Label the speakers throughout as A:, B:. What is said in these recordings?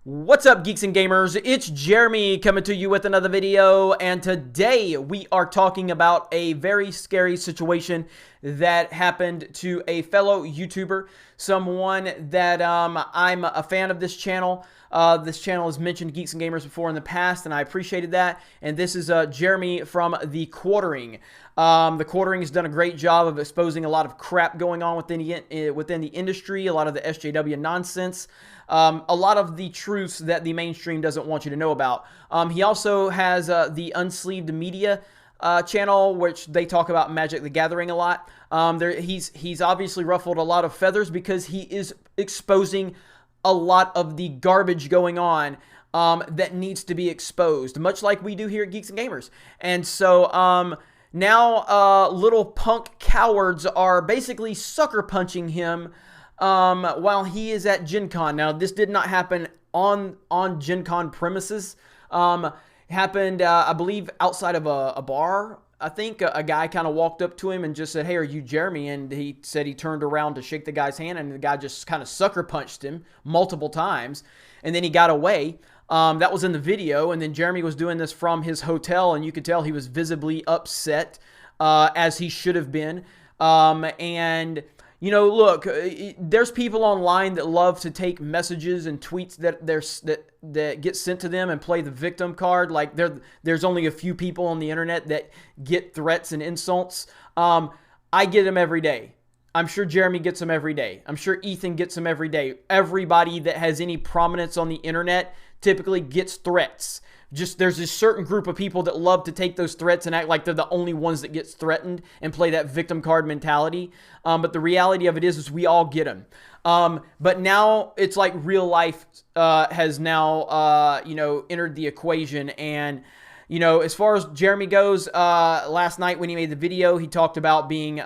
A: What's up, geeks and gamers? It's Jeremy coming to you with another video, and today we are talking about a very scary situation that happened to a fellow YouTuber, someone that I'm a fan of this channel. This channel has mentioned Geeks and Gamers before in the past, and I appreciated that. And this is Jeremy from The Quartering. The Quartering has done a great job of exposing a lot of crap going on within the industry, a lot of the SJW nonsense, a lot of the truths that the mainstream doesn't want you to know about. He also has the Unsleeved Media channel, which they talk about Magic the Gathering a lot. He's obviously ruffled a lot of feathers because he is exposing a lot of the garbage going on that needs to be exposed, much like we do here at Geeks and Gamers. And so now little punk cowards are basically sucker punching him while he is at Gencon. Now, this did not happen on Gencon premises. Happened, I believe, outside of a bar. I think a guy kind of walked up to him and just said, "Hey, are you Jeremy?" And he said he turned around to shake the guy's hand, and the guy just kind of sucker punched him multiple times, and then he got away. That was in the video, and then Jeremy was doing this from his hotel, and you could tell he was visibly upset, as he should have been. And you know, look, there's people online that love to take messages and tweets that get sent to them and play the victim card. Like there's only a few people on the internet that get threats and insults. I get them every day. I'm sure Jeremy gets them every day. I'm sure Ethan gets them every day. Everybody that has any prominence on the internet typically gets threats. Just there's this certain group of people that love to take those threats and act like they're the only ones that gets threatened and play that victim card mentality. But the reality of it is we all get them. But now it's like real life has now entered the equation. And you know, as far as Jeremy goes, last night when he made the video, he talked about being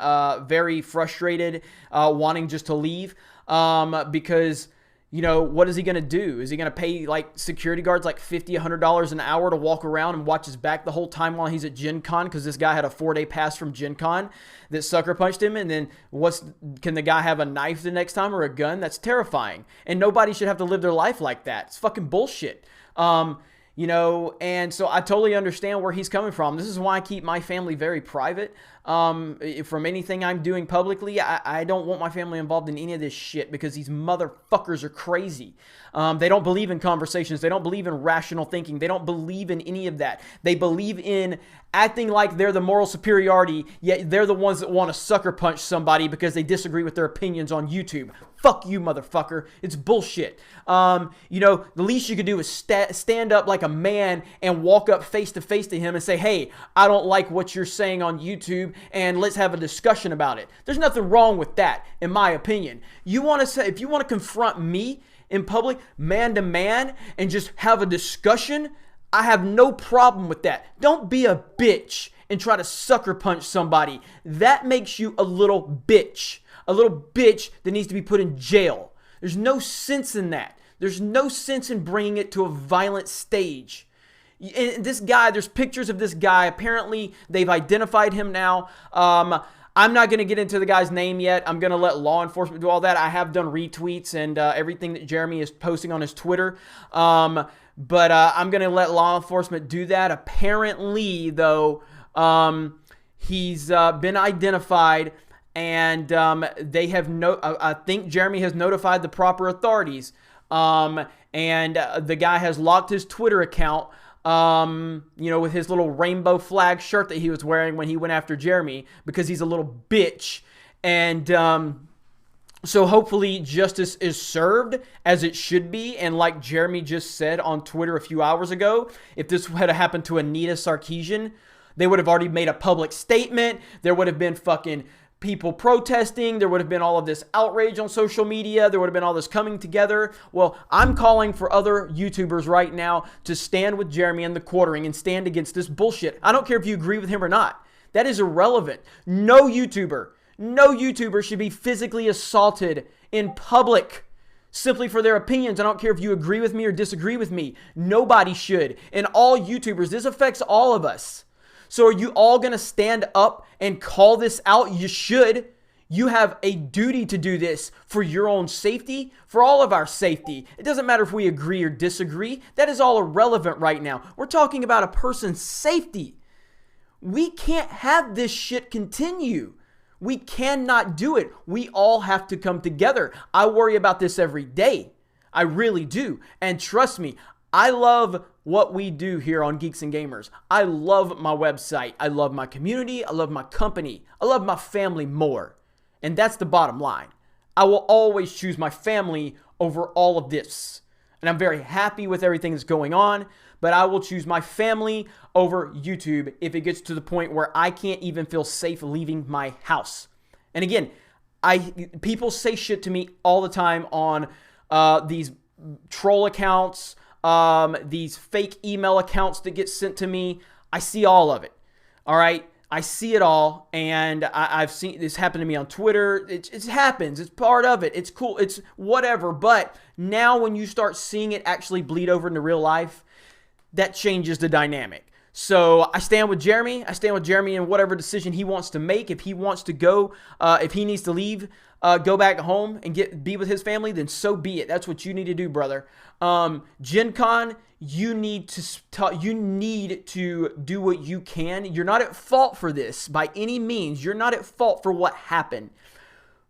A: very frustrated, wanting just to leave because, you know, what is he going to do? Is he going to pay like security guards like $50, $100 an hour to walk around and watch his back the whole time while he's at Gen Con? Because this guy had a 4-day pass from Gen Con that sucker punched him. And then can the guy have a knife the next time or a gun? That's terrifying. And nobody should have to live their life like that. It's fucking bullshit. You know, and so I totally understand where he's coming from. This is why I keep my family very private. From anything I'm doing publicly, I don't want my family involved in any of this shit because these motherfuckers are crazy. They don't believe in conversations. They don't believe in rational thinking. They don't believe in any of that. They believe in acting like they're the moral superiority, yet they're the ones that want to sucker punch somebody because they disagree with their opinions on YouTube. Fuck you, motherfucker. It's bullshit. You know, the least you could do is stand up like a man and walk up face to face to him and say, "Hey, I don't like what you're saying on YouTube, and let's have a discussion about it." There's nothing wrong with that, in my opinion. You want to say, if you want to confront me in public, man to man, and just have a discussion, I have no problem with that. Don't be a bitch and try to sucker punch somebody. That makes you a little bitch. A little bitch that needs to be put in jail. There's no sense in that. There's no sense in bringing it to a violent stage. And this guy, there's pictures of this guy. Apparently, they've identified him now. I'm not going to get into the guy's name yet. I'm going to let law enforcement do all that. I have done retweets and everything that Jeremy is posting on his Twitter. But I'm going to let law enforcement do that. Apparently, though, he's been identified, and they have I think Jeremy has notified the proper authorities. And the guy has locked his Twitter account, you know, with his little rainbow flag shirt that he was wearing when he went after Jeremy, because he's a little bitch. And so hopefully justice is served as it should be. And like Jeremy just said on Twitter a few hours ago, if this had happened to Anita Sarkeesian, they would have already made a public statement. There would have been fucking people protesting. There would have been all of this outrage on social media. There would have been all this coming together. Well, I'm calling for other YouTubers right now to stand with Jeremy and The Quartering and stand against this bullshit. I don't care if you agree with him or not. That is irrelevant. No YouTuber should be physically assaulted in public simply for their opinions. I don't care if you agree with me or disagree with me. Nobody should. And all YouTubers, this affects all of us. So are you all going to stand up and call this out? You should. You have a duty to do this for your own safety, for all of our safety. It doesn't matter if we agree or disagree. That is all irrelevant right now. We're talking about a person's safety. We can't have this shit continue. We cannot do it. We all have to come together. I worry about this every day. I really do. And trust me, I love what we do here on Geeks and Gamers. I love my website. I love my community. I love my company. I love my family more. And that's the bottom line. I will always choose my family over all of this. And I'm very happy with everything that's going on, but I will choose my family over YouTube if it gets to the point where I can't even feel safe leaving my house. And again, people say shit to me all the time on these troll accounts, these fake email accounts that get sent to me. I see all of it. All right. I see it all, and I've seen this happen to me on Twitter. It happens. It's part of it. It's cool. It's whatever. But now when you start seeing it actually bleed over into real life, that changes the dynamic. So I stand with Jeremy. I stand with Jeremy in whatever decision he wants to make. If he wants to go, if he needs to leave, go back home and be with his family, then so be it. That's what you need to do, brother. Gencon, you need to do what you can. You're not at fault for this by any means. You're not at fault for what happened.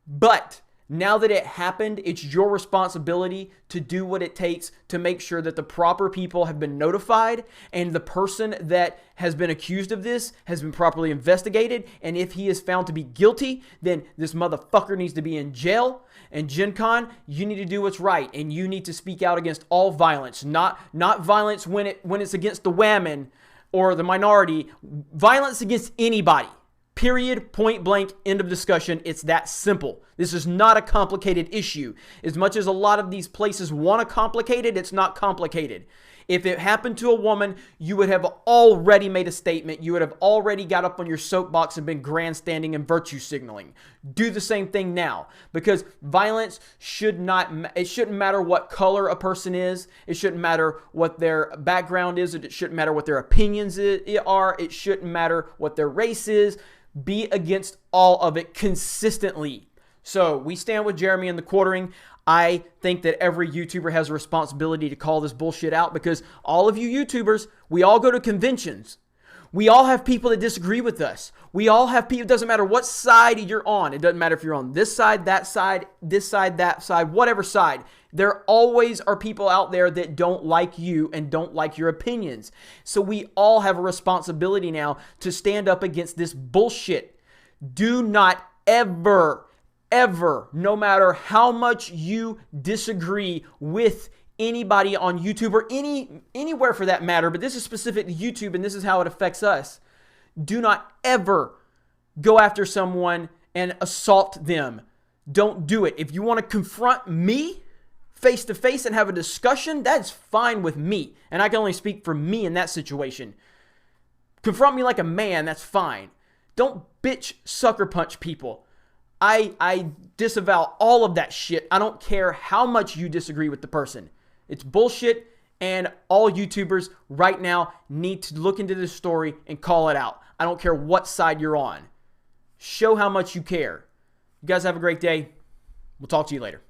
A: But now that it happened, it's your responsibility to do what it takes to make sure that the proper people have been notified and the person that has been accused of this has been properly investigated. And if he is found to be guilty, then this motherfucker needs to be in jail. And Gencon, you need to do what's right, and you need to speak out against all violence, not violence when it's against the women or the minority, violence against anybody. Period, point blank, end of discussion. It's that simple. This is not a complicated issue. As much as a lot of these places want to complicate it, it's not complicated. If it happened to a woman, you would have already made a statement. You would have already got up on your soapbox and been grandstanding and virtue signaling. Do the same thing now, because violence shouldn't matter what color a person is. It shouldn't matter what their background is. It shouldn't matter what their opinions are. It shouldn't matter what their race is. Be against all of it consistently. So we stand with Jeremy in the quartering. I think that every YouTuber has a responsibility to call this bullshit out, because all of you YouTubers, we all go to conventions. We all have people that disagree with us. We all have people, it doesn't matter what side you're on. It doesn't matter if you're on this side, that side, that side, whatever side. There always are people out there that don't like you and don't like your opinions. So we all have a responsibility now to stand up against this bullshit. Do not ever, no matter how much you disagree with anybody on YouTube or anywhere for that matter, but this is specific to YouTube and this is how it affects us. Do not ever go after someone and assault them. Don't do it. If you want to confront me face to face and have a discussion, that's fine with me. And I can only speak for me in that situation. Confront me like a man, that's fine. Don't bitch sucker punch people. I disavow all of that shit. I don't care how much you disagree with the person. It's bullshit, and all YouTubers right now need to look into this story and call it out. I don't care what side you're on. Show how much you care. You guys have a great day. We'll talk to you later.